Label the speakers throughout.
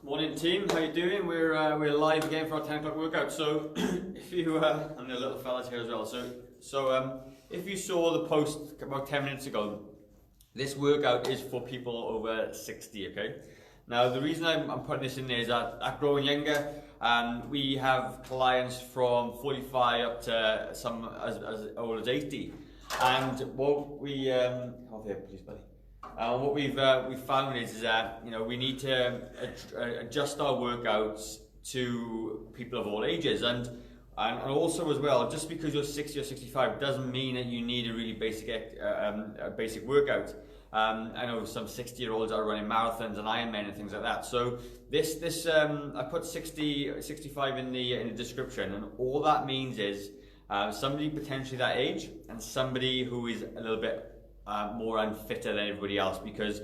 Speaker 1: Morning team, how you doing? We're live again for our 10 o'clock workout. So if you and the little fellas here as well. So if you saw the post about 10 minutes ago, this workout is for people over 60. Okay. Now the reason I'm putting this in there is that at Growing Younger, we have clients from 45 up to some as old as 80, and what we please, buddy. What we've found is that we need to adjust our workouts to people of all ages, and also as well, just because you're 60 or 65 doesn't mean that you need a really basic workout. I know some 60-year-olds are running marathons and Ironman and things like that. So this I put 60, 65 in the description, and all that means is somebody potentially that age and somebody who is a little bit more unfitter than everybody else, because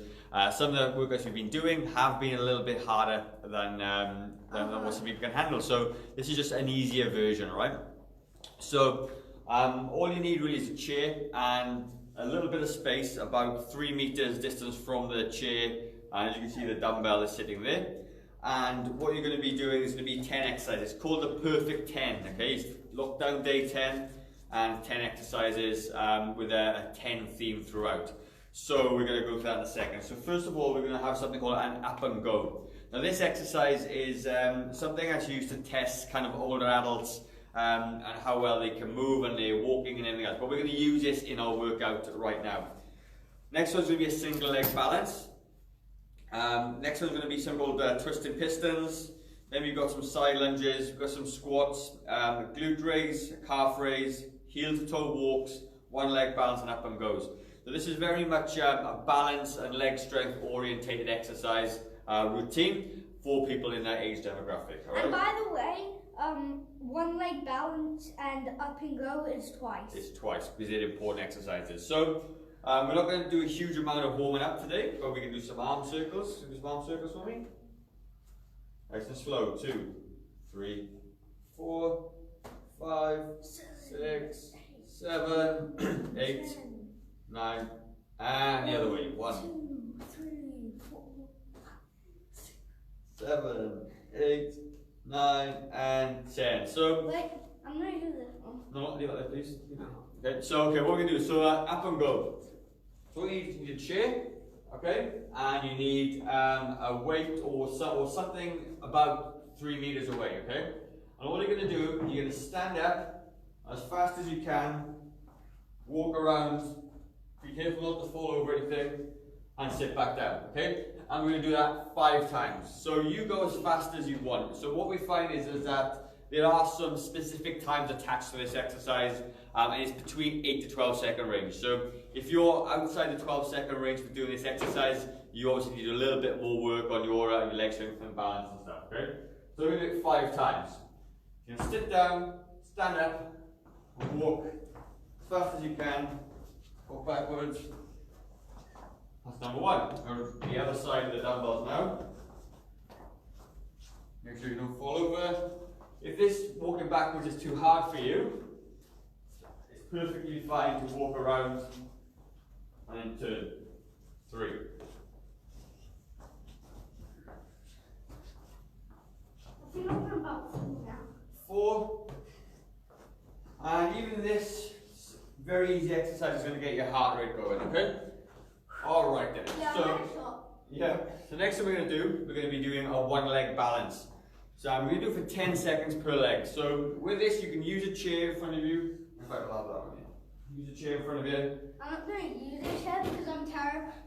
Speaker 1: some of the workouts we've been doing have been a little bit harder than what some people can handle. So this is just an easier version, right? So all you need really is a chair and a little bit of space, about 3 meters distance from the chair, and as you can see the dumbbell is sitting there. And what you're going to be doing is going to be 10 exercises. It's called the perfect 10, okay? It's lockdown day 10 and 10 exercises with a 10 theme throughout. So we're going to go through that in a second. So first of all, we're going to have something called an up and go. Now this exercise is something that's used to test kind of older adults and how well they can move and their walking and everything else. But we're going to use this in our workout right now. Next one's going to be a single leg balance. Next one's going to be some called twisted pistons. Then we've got some side lunges, we've got some squats, glute raise, calf raise, heel to toe walks, one leg balance and up and goes. So this is very much a balance and leg strength orientated exercise routine for people in that age demographic. All right?
Speaker 2: And by the way, one leg balance and up and go is twice. It's
Speaker 1: twice because they're important exercises. So we're not going to do a huge amount of warming up today, but we can do some arm circles. Do some arm circles for me. Nice and slow. 2, 3, 4, 5, 6, 7, 8, 9, and the other way. 1,
Speaker 2: 2, 3, 4,
Speaker 1: 7, 8, 9, and 10. So
Speaker 2: wait, I'm gonna do this one.
Speaker 1: No, leave it there, please. Okay. So what we're gonna do? So up and go. So you need a chair, okay, and you need a weight or something about 3 meters away, okay. And all you're gonna do, you're gonna stand up as fast as you can, walk around, be careful not to fall over anything, and sit back down, okay? And we're going to do that 5 times. So you go as fast as you want. So what we find is that there are some specific times attached to this exercise, and it's between 8 to 12 second range. So if you're outside the 12 second range for doing this exercise, you obviously need a little bit more work on your leg strength and balance and stuff, okay? So we're going to do it 5 times. You're going to sit down, stand up, and walk as fast as you can, walk backwards. That's number 1. Go to the other side of the dumbbells now. Make sure you don't fall over. If this walking backwards is too hard for you, it's perfectly fine to walk around and then turn. 3.
Speaker 2: I think I'm about 4 now.
Speaker 1: 4. And even this very easy exercise is going to get your heart rate going, okay? Alright then.
Speaker 2: Yeah,
Speaker 1: so next thing we're going to do, we're going to be doing a one leg balance. So I'm going to do it for 10 seconds per leg. So with this, you can use a chair in front of you. In fact, I'll have that one here. Use a chair in front of you.
Speaker 2: I'm not going to use a chair because I'm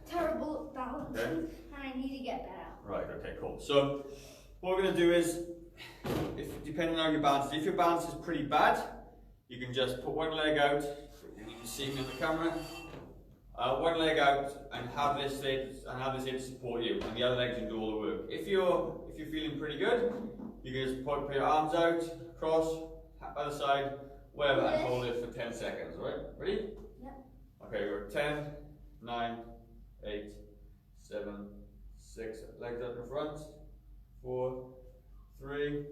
Speaker 2: terrible at balancing, and I need to get better.
Speaker 1: Right, okay, cool. So what we're going to do is, depending on your balance, if your balance is pretty bad, you can just put one leg out. You can see me on the camera. One leg out and have this here to support you, and the other leg can do all the work. If you're feeling pretty good, you can just put your arms out, cross, other side, whatever, and hold it for 10 seconds. Right? Ready?
Speaker 2: Yep.
Speaker 1: Okay, we're 10, 9, 8, 7, 6. Legs up in front. 4, 3,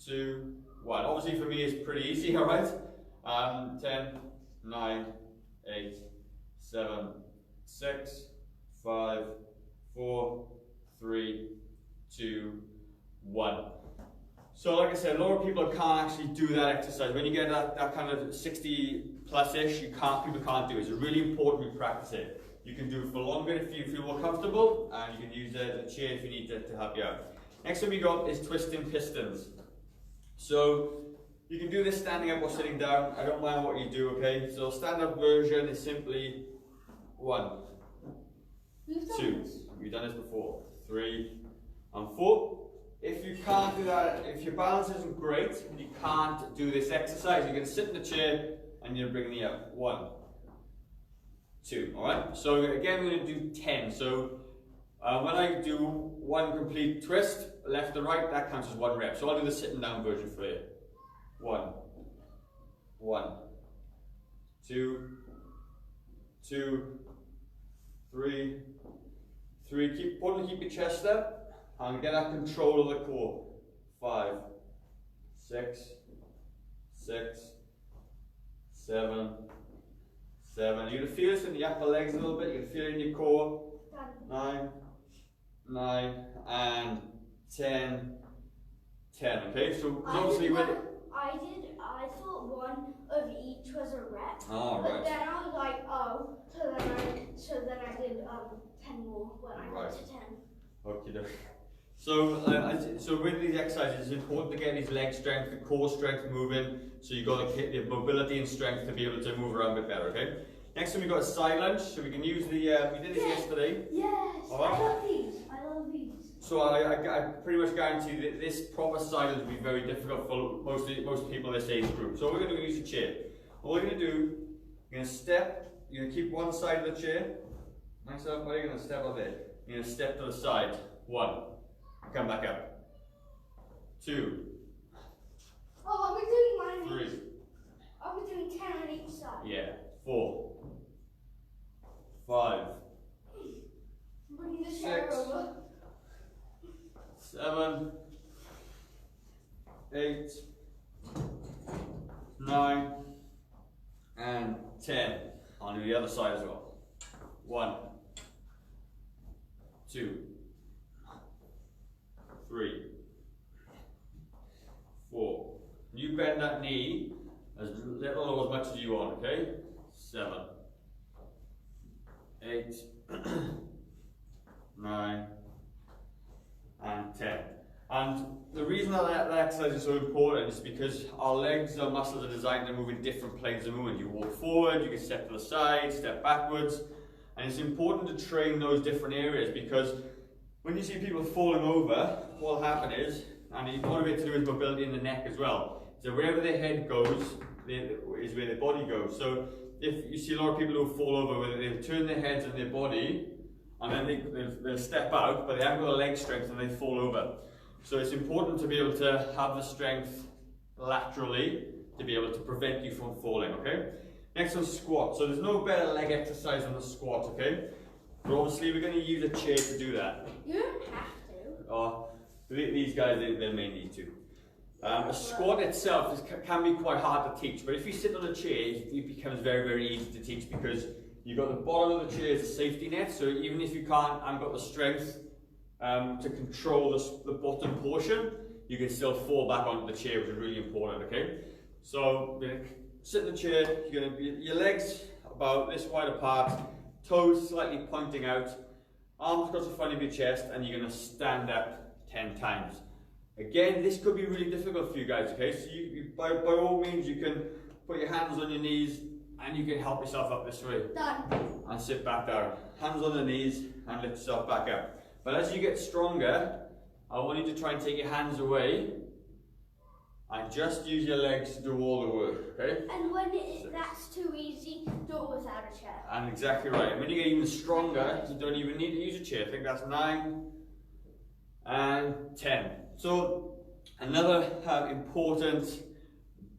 Speaker 1: 2, 1. Obviously for me it's pretty easy. All right. 10, 9, 8. 7, 6, 5, 4, 3, 2, 1. So like I said, a lot of people can't actually do that exercise. When you get that kind of 60 plus-ish, people can't do it. It's really important we practice it. You can do it for longer if you feel more comfortable, and you can use the chair if you need to help you out. Next one we got is twisting pistons. So you can do this standing up or sitting down. I don't mind what you do, okay? So stand-up version is simply 1, 2. We've done this before. 3 and 4. If you can't do that, if your balance isn't great and you can't do this exercise, you're going to sit in the chair and you're bringing it up. 1, 2. All right. So again, we're going to do 10. So when I do 1 complete twist, left to right, that counts as 1 rep. So I'll do the sitting down version for you. 1, 1, 2, 2, 3, 3. Keep your chest up. And get that control of the core. 5, 6, 6, 7, 7. You're going to feel this in the upper legs a little bit. You're going to feel it in your core. 9, 9, and 10, 10. Okay, so obviously with
Speaker 2: I thought 1 of each was a rep.
Speaker 1: Oh,
Speaker 2: but
Speaker 1: right.
Speaker 2: then I was like, oh, so then I did 10 more when I got to 10.
Speaker 1: Okay. So with these exercises, it's important to get these leg strength, the core strength moving, so you've got the mobility and strength to be able to move around a bit better, okay? Next one we've got a side lunge, so we can use the, we did this yesterday.
Speaker 2: Yes,
Speaker 1: Right.
Speaker 2: I love these, I love these.
Speaker 1: So I pretty much guarantee that this proper side lunge will be very difficult for most people in this age group. So we're going to use a chair. All you're going to do, you're going to step, you're going to keep one side of the chair, nice up, you're going to step up there. You're going to step to the side, 1. Come back up. 2.
Speaker 2: Oh, are we doing 1 on
Speaker 1: 3.
Speaker 2: each? Are we doing 10 on each side?
Speaker 1: Yeah. 4. 5.
Speaker 2: Bring the chair
Speaker 1: 6.
Speaker 2: over.
Speaker 1: 7. 8. 9. And 10. On the other side as well. 1. 2. 3, 4. You bend that knee as little or as much as you want, okay? 7, 8, 9, and 10. And the reason that exercise is so important is because our legs, our muscles are designed to move in different planes of movement. You walk forward, you can step to the side, step backwards, and it's important to train those different areas because when you see people falling over, what will happen is, and a lot of it to do with mobility in the neck as well, so wherever their head goes, is where their body goes. So if you see a lot of people who fall over, where they'll turn their heads and their body, and then they'll step out, but they haven't got the leg strength and they fall over. So it's important to be able to have the strength laterally to be able to prevent you from falling, okay? Next one, squat. So there's no better leg exercise than the squat, okay? But obviously we're going to use a chair to do that.
Speaker 2: You don't have to.
Speaker 1: These guys, they may need to. A squat itself can be quite hard to teach, but if you sit on a chair, it becomes very, very easy to teach because you've got the bottom of the chair as a safety net, so even if you haven't got the strength to control the bottom portion, you can still fall back onto the chair, which is really important, okay? So, you're going to sit in the chair, you're going to be your legs about this wide apart, toes slightly pointing out, arms across the front of your chest, and you're going to stand up 10 times. Again, this could be really difficult for you guys, okay? So by all means, you can put your hands on your knees and you can help yourself up this way.
Speaker 2: Done.
Speaker 1: And sit back down. Hands on the knees and lift yourself back up. But as you get stronger, I want you to try and take your hands away and just use your legs to do all the work, okay?
Speaker 2: And when that's too easy, do it without a chair.
Speaker 1: And exactly right. And when you get even stronger, you don't even need to use a chair. I think that's 9 and 10. So another important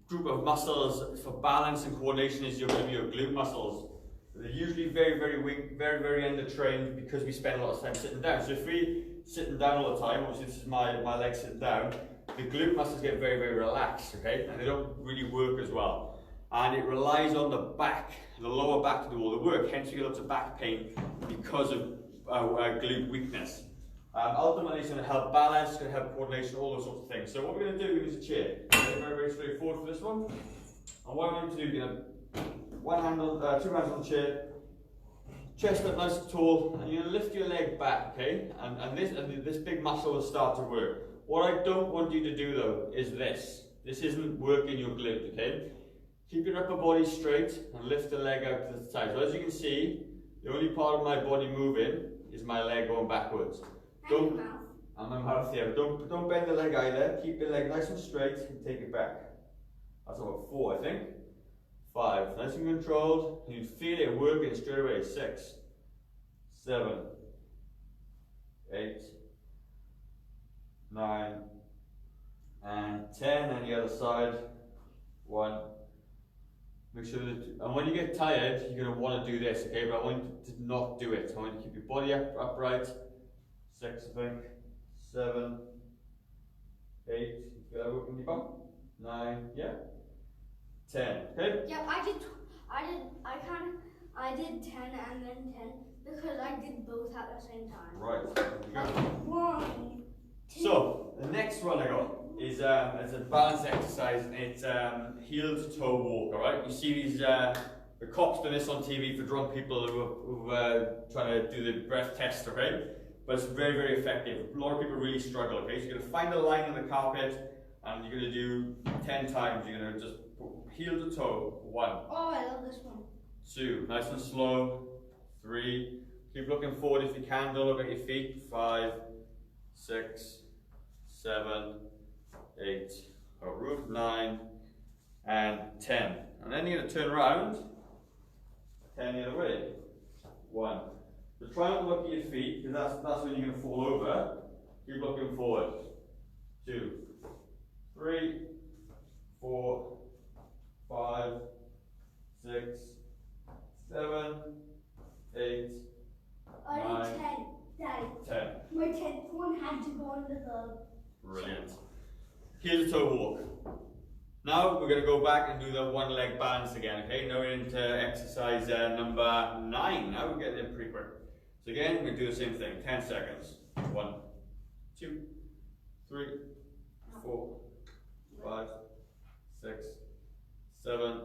Speaker 1: group of muscles for balance and coordination is your glute muscles. They're usually very, very weak, very, very undertrained because we spend a lot of time sitting down. So if we sitting down all the time, obviously this is my legs sitting down, the glute muscles get very, very relaxed, okay? And they don't really work as well. And it relies on the back, the lower back to do all the work. Hence you get lots of back pain because of glute weakness. Ultimately, it's going to help balance, it's going to help coordination, all those sorts of things. So what we're going to do is a chair. Okay, very, very straightforward for this one. And what I'm going to do, you're going to two hands on the chair, chest up nice and tall, and you're going to lift your leg back, okay? And this big muscle will start to work. What I don't want you to do though is this. This isn't working your glute, okay? Keep your upper body straight and lift the leg out to the side. So as you can see, the only part of my body moving is my leg going backwards. And my mouth, yeah. Don't bend the leg either. Keep the leg nice and straight and take it back. That's about 4, I think. 5. Nice and controlled. You feel it working straight away. 6, 7, 8, 9, and 10. And the other side. 1. Make sure that, and when you get tired, you're going to want to do this, okay? But I want you to not do it. I want you to keep your body upright. 6, I think. 7, 8. You feel that working your bum? 9, yeah. 10. Okay?
Speaker 2: Yeah, I did 10 and then 10 because I did both at the same time.
Speaker 1: Right. There we go.
Speaker 2: 1, 2.
Speaker 1: So the next one I got is it's a balance exercise, and it's heel to toe walk. All right. You see these the cops do this on TV for drunk people who are trying to do the breath test. Okay. But it's very, very effective. A lot of people really struggle. Okay. So you're gonna find a line on the carpet, and you're gonna do 10 times. You're gonna just heel to toe. 1.
Speaker 2: Oh, I love this one.
Speaker 1: 2. Nice and slow. 3. Keep looking forward if you can. Don't look at your feet. 5, 6, 7, 8, root 9, and 10. And then you're going to turn around, 10 the other way. 1. So try not to look at your feet, because that's when you're going to fall over. Keep looking forward. 2, 3, 4, 5, 6, 7, 8,
Speaker 2: I
Speaker 1: 9,
Speaker 2: did 10, Daddy.
Speaker 1: 10.
Speaker 2: My 10th one had to go under the...
Speaker 1: Brilliant. Heel to toe walk. Now we're going to go back and do the one leg balance again, okay? Now we're into exercise number 9. Now we're getting in pretty quick. So again, we're going to do the same thing. 10 seconds. 1, 2, 3, 4, 5, 6, 7,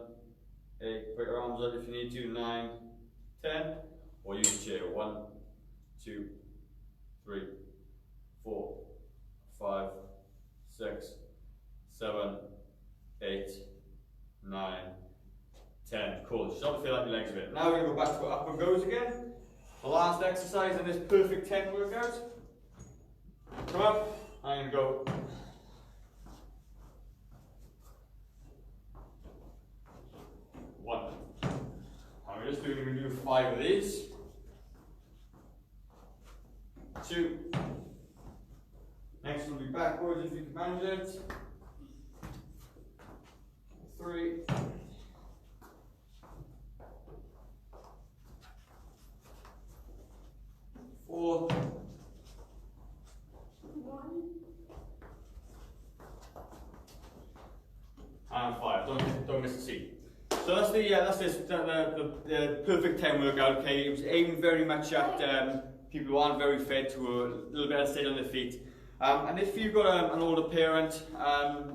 Speaker 1: 8. Put your arms up if you need to. 9, 10. Or use a chair. 1, 2, 3, 4, 5, 6, 7, 8, 9, 10. Cool. Just don't feel like your legs a bit. Now we're going to go back to upward goes again. The last exercise in this perfect 10 workout. Come up. I'm going to go. One. And we're just going to do 5 of these. 2. Next one will be backwards if you can manage it. 3. 4.
Speaker 2: 1.
Speaker 1: And 5. Don't miss a seat. So that's the perfect 10 workout. Okay, it was aimed very much at people who aren't very fit, who are a little bit unsteady on their feet. And if you've got an older parent,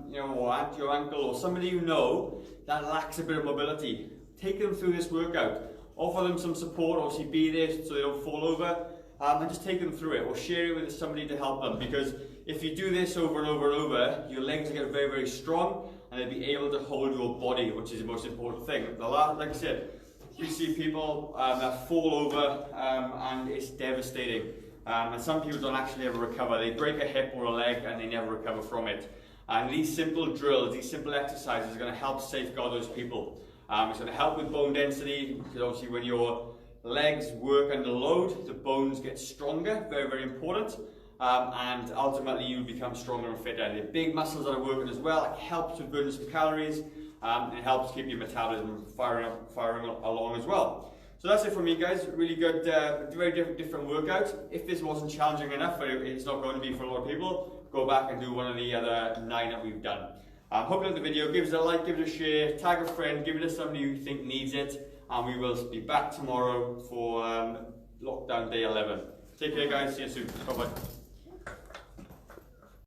Speaker 1: you know, or aunt, your uncle, or somebody you know that lacks a bit of mobility, take them through this workout. Offer them some support. Obviously, be there so they don't fall over, and just take them through it, or share it with somebody to help them. Because if you do this over and over and over, your legs will get very, very strong, and they'll be able to hold your body, which is the most important thing. Like I said, we see people that fall over, and it's devastating. And some people don't actually ever recover. They break a hip or a leg and they never recover from it. And these simple drills, these simple exercises are going to help safeguard those people. It's going to help with bone density, because obviously when your legs work under load, the bones get stronger, very, very important. And ultimately you become stronger and fitter. The big muscles that are working as well, it helps with burning some calories, and it helps keep your metabolism firing along as well. So that's it from me, guys. Really good, very different workout. If this wasn't challenging enough, it's not going to be for a lot of people, go back and do one of the other 9 that we've done. Hope you liked the video. Give us a like, give it a share, tag a friend, give it to somebody you think needs it, and we will be back tomorrow for lockdown day 11. Take care, guys. See you soon. Bye-bye.